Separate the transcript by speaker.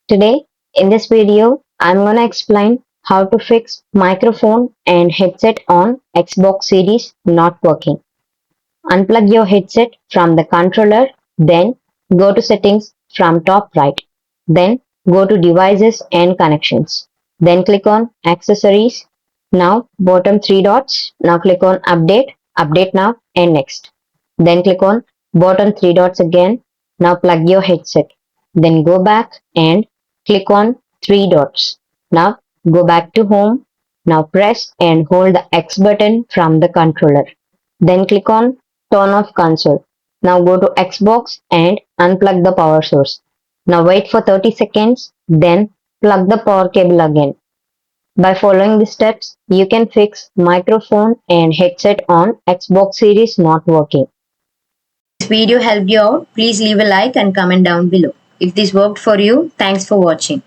Speaker 1: Today, in this video, I'm gonna explain how to fix microphone and headset on Xbox Series not working. Unplug your headset from the controller, then go to settings from top right. Then go to devices and connections. Then click on accessories. Now bottom three dots. Now click on update now and next. Then click on bottom three dots again. Now plug your headset. Then go back and click on three dots. Now go back to home. Now press and hold the X button from the controller. Then click on turn off console. Now go to Xbox and unplug the power source. Now wait for 30 seconds, then plug the power cable again. By following the steps, you can fix microphone and headset on Xbox Series not working.
Speaker 2: This video helped you out, please leave a like and comment down below. If this worked for you, thanks for watching.